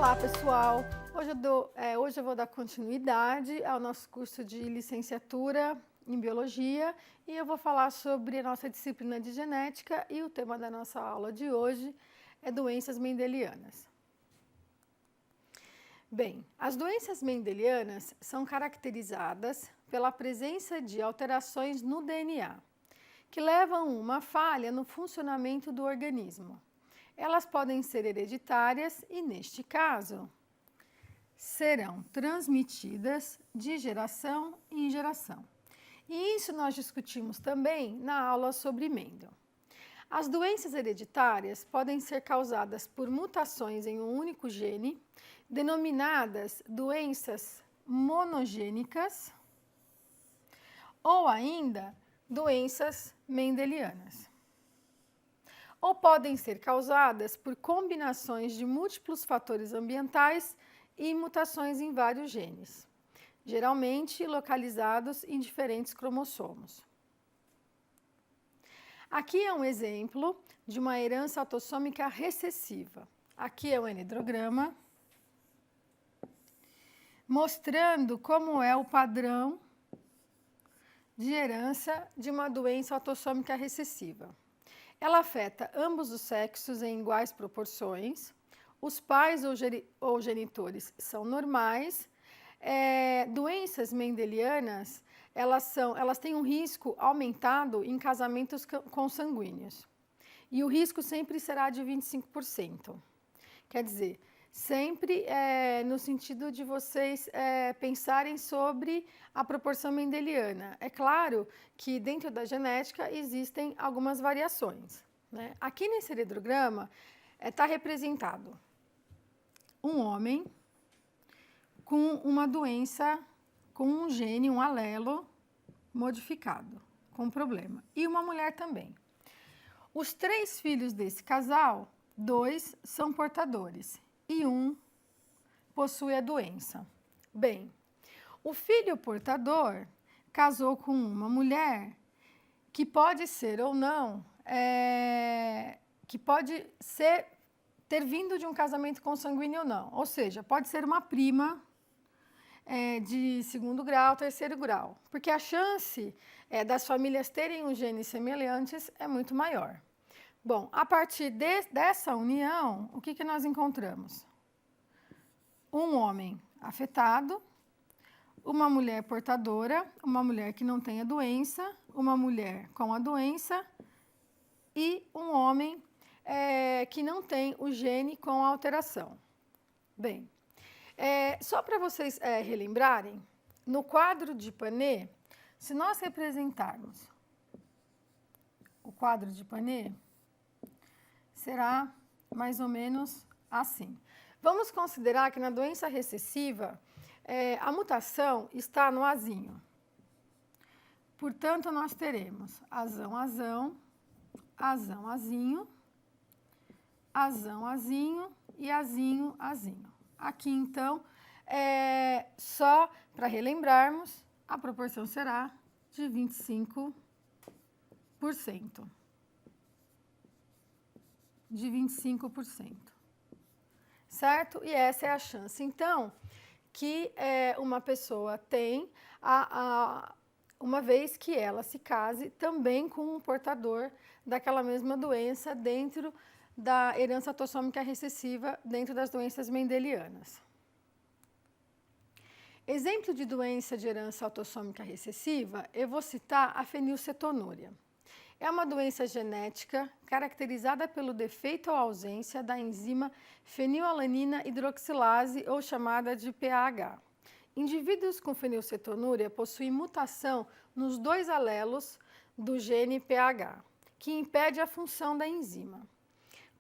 Olá, pessoal! Hoje eu vou dar continuidade ao nosso curso de licenciatura em Biologia e eu vou falar sobre a nossa disciplina de Genética e o tema da nossa aula de hoje é doenças mendelianas. Bem, as doenças mendelianas são caracterizadas pela presença de alterações no DNA, que levam a uma falha no funcionamento do organismo. Elas podem ser hereditárias e, neste caso, serão transmitidas de geração em geração. E isso nós discutimos também na aula sobre Mendel. As doenças hereditárias podem ser causadas por mutações em um único gene, denominadas doenças monogênicas, ou ainda doenças mendelianas. Ou podem ser causadas por combinações de múltiplos fatores ambientais e mutações em vários genes, geralmente localizados em diferentes cromossomos. Aqui é um exemplo de uma herança autossômica recessiva. Aqui é o enedrograma, mostrando como é o padrão de herança de uma doença autossômica recessiva. Ela afeta ambos os sexos em iguais proporções. Os pais ou genitores são normais. Doenças mendelianas, elas têm um risco aumentado em casamentos consanguíneos. E o risco sempre será de 25%. Quer dizer, sempre no sentido de vocês pensarem sobre a proporção mendeliana. É claro que dentro da genética existem algumas variações, né? Aqui nesse heredograma está representado um homem com uma doença, com um gene, um alelo modificado, com problema, e uma mulher também. Os 3 filhos desse casal, 2 são portadores e 1 possui a doença. Bem, o filho portador casou com uma mulher que pode ser ou não, que pode ter vindo de um casamento consanguíneo ou não. Ou seja, pode ser uma prima de 2º grau, 3º grau, porque a chance das famílias terem um gene semelhantes é muito maior. Bom, a partir dessa união, o que nós encontramos? Um homem afetado, uma mulher portadora, uma mulher que não tem a doença, uma mulher com a doença e um homem que não tem o gene com a alteração. Bem, só para vocês relembrarem, no quadro de Panet, se nós representarmos o quadro de Panet, será mais ou menos assim. Vamos considerar que na doença recessiva, a mutação está no azinho. Portanto, nós teremos azão, azão, azão, azinho, azão, azinho e azinho, azinho. Aqui, então, só para relembrarmos, a proporção será de 25%. De 25%. Certo? E essa é a chance, então, que uma pessoa tem, uma vez que ela se case também com um portador daquela mesma doença dentro da herança autossômica recessiva, dentro das doenças mendelianas. Exemplo de doença de herança autossômica recessiva, eu vou citar a fenilcetonúria. É uma doença genética caracterizada pelo defeito ou ausência da enzima fenilalanina hidroxilase, ou chamada de PAH. Indivíduos com fenilcetonúria possuem mutação nos 2 alelos do gene PAH, que impede a função da enzima.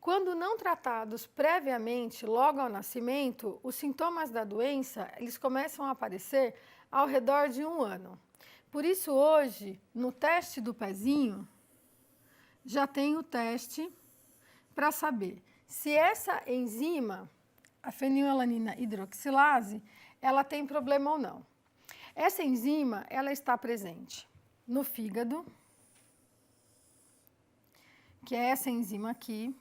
Quando não tratados previamente, logo ao nascimento, os sintomas da doença eles começam a aparecer ao redor de 1 ano. Por isso, hoje, no teste do pezinho, já tem o teste para saber se essa enzima, a fenilalanina hidroxilase, ela tem problema ou não. Essa enzima, ela está presente no fígado, que é essa enzima aqui,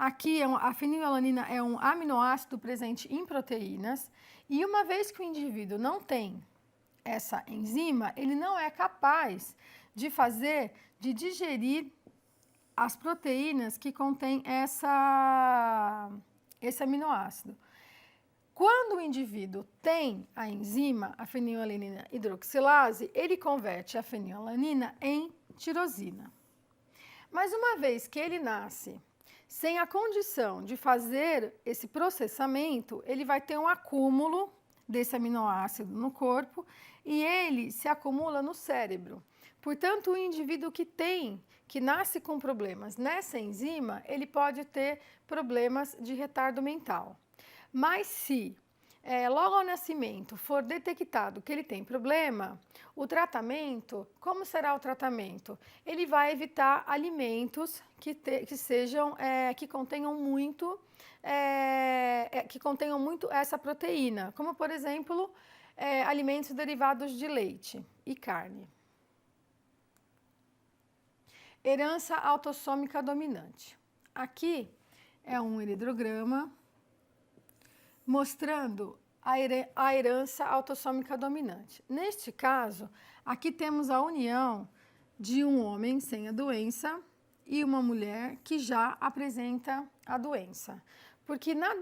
Aqui, a fenilalanina é um aminoácido presente em proteínas e uma vez que o indivíduo não tem essa enzima, ele não é capaz de digerir as proteínas que contêm esse aminoácido. Quando o indivíduo tem a enzima, a fenilalanina hidroxilase, ele converte a fenilalanina em tirosina. Mas uma vez que ele nasce sem a condição de fazer esse processamento, ele vai ter um acúmulo desse aminoácido no corpo e ele se acumula no cérebro. Portanto, o indivíduo que nasce com problemas nessa enzima, ele pode ter problemas de retardo mental. Mas se logo ao nascimento for detectado que ele tem problema, o tratamento, como será o tratamento? Ele vai evitar alimentos que contenham muito essa proteína, como por exemplo, alimentos derivados de leite e carne. Herança autossômica dominante. Aqui é um heredograma mostrando a herança autossômica dominante. Neste caso, aqui temos a união de um homem sem a doença e uma mulher que já apresenta a doença. Porque na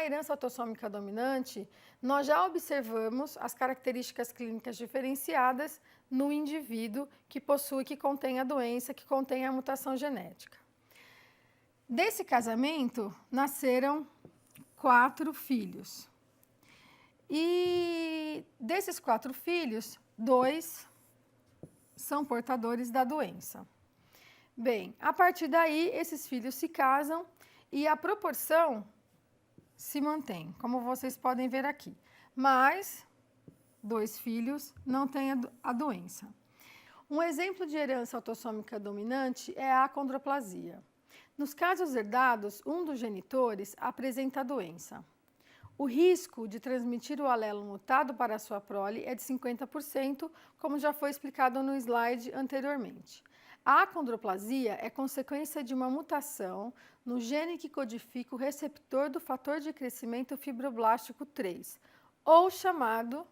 herança autossômica dominante, nós já observamos as características clínicas diferenciadas no indivíduo que contém a doença, que contém a mutação genética. Desse casamento, nasceram 4 filhos. E desses 4 filhos, 2 são portadores da doença. Bem, a partir daí, esses filhos se casam e a proporção se mantém, como vocês podem ver aqui. Mas 2 filhos não têm a doença. Um exemplo de herança autossômica dominante é a acondroplasia. Nos casos herdados, um dos genitores apresenta a doença. O risco de transmitir o alelo mutado para a sua prole é de 50%, como já foi explicado no slide anteriormente. A acondroplasia é consequência de uma mutação no gene que codifica o receptor do fator de crescimento fibroblástico 3, ou chamado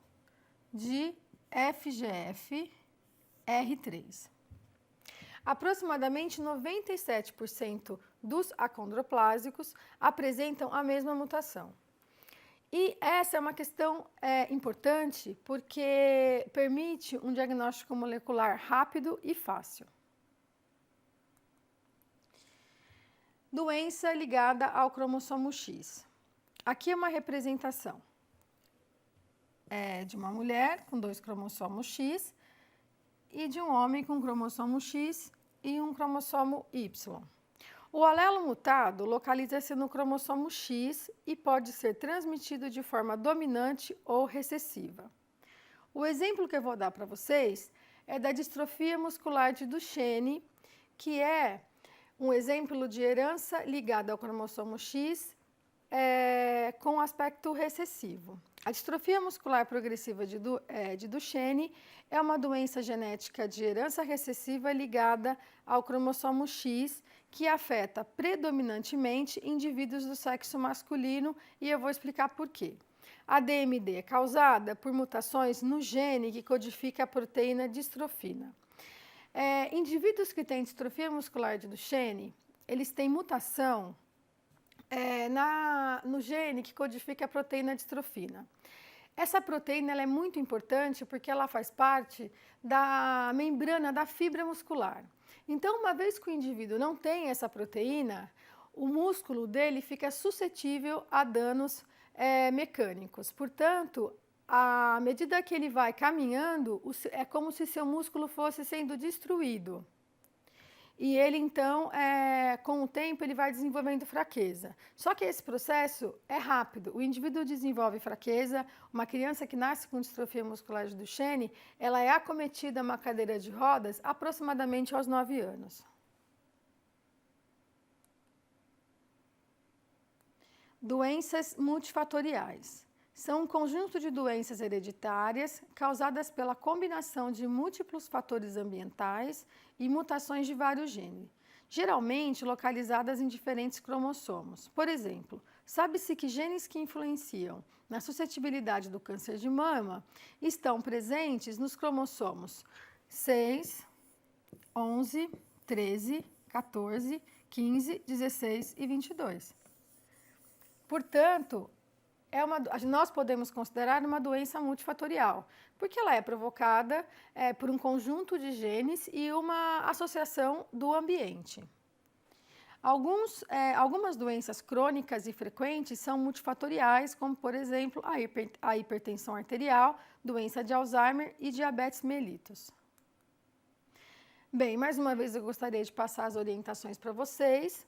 de FGFR3. Aproximadamente 97% dos acondroplásicos apresentam a mesma mutação. E essa é uma questão importante porque permite um diagnóstico molecular rápido e fácil. Doença ligada ao cromossomo X. Aqui é uma representação de uma mulher com 2 cromossomos X e de um homem com cromossomo X e um cromossomo Y. O alelo mutado localiza-se no cromossomo X e pode ser transmitido de forma dominante ou recessiva. O exemplo que eu vou dar para vocês é da distrofia muscular de Duchenne, que é um exemplo de herança ligada ao cromossomo X com aspecto recessivo. A distrofia muscular progressiva de Duchenne é uma doença genética de herança recessiva ligada ao cromossomo X, que afeta predominantemente indivíduos do sexo masculino, e eu vou explicar por quê. A DMD é causada por mutações no gene que codifica a proteína distrofina. Indivíduos que têm distrofia muscular de Duchenne, eles têm mutação no gene que codifica a proteína distrofina. Essa proteína ela é muito importante porque ela faz parte da membrana da fibra muscular. Então, uma vez que o indivíduo não tem essa proteína, o músculo dele fica suscetível a danos mecânicos. Portanto, à medida que ele vai caminhando, é como se seu músculo fosse sendo destruído. E ele, então, com o tempo, ele vai desenvolvendo fraqueza. Só que esse processo é rápido. O indivíduo desenvolve fraqueza. Uma criança que nasce com distrofia muscular de Duchenne, ela é acometida a uma cadeira de rodas aproximadamente aos 9 anos. Doenças multifatoriais. São um conjunto de doenças hereditárias causadas pela combinação de múltiplos fatores ambientais e mutações de vários genes. geralmente localizadas em diferentes cromossomos. Por exemplo, sabe-se que genes que influenciam na suscetibilidade do câncer de mama estão presentes nos cromossomos 6, 11, 13, 14, 15, 16 e 22. Portanto, nós podemos considerar uma doença multifatorial, porque ela é provocada por um conjunto de genes e uma associação do ambiente. Algumas doenças crônicas e frequentes são multifatoriais, como, por exemplo, a hipertensão arterial, doença de Alzheimer e diabetes mellitus. Bem, mais uma vez eu gostaria de passar as orientações para vocês.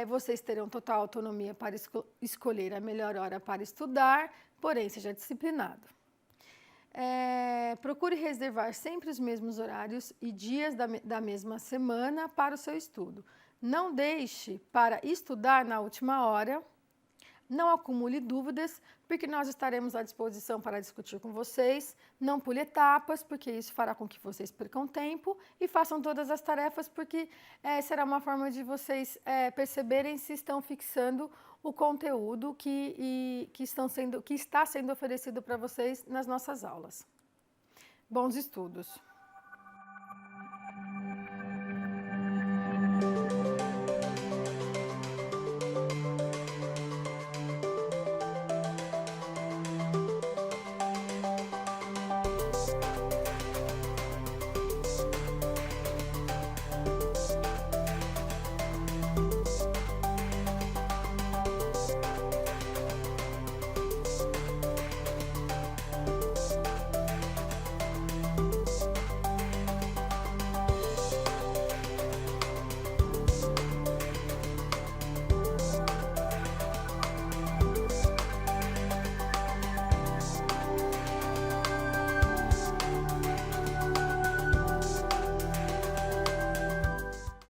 Vocês terão total autonomia para escolher a melhor hora para estudar, porém seja disciplinado. Procure reservar sempre os mesmos horários e dias da mesma semana para o seu estudo. Não deixe para estudar na última hora. Não acumule dúvidas, porque nós estaremos à disposição para discutir com vocês. Não pule etapas, porque isso fará com que vocês percam tempo, e façam todas as tarefas, porque será uma forma de vocês perceberem se estão fixando o conteúdo que está sendo oferecido para vocês nas nossas aulas. Bons estudos!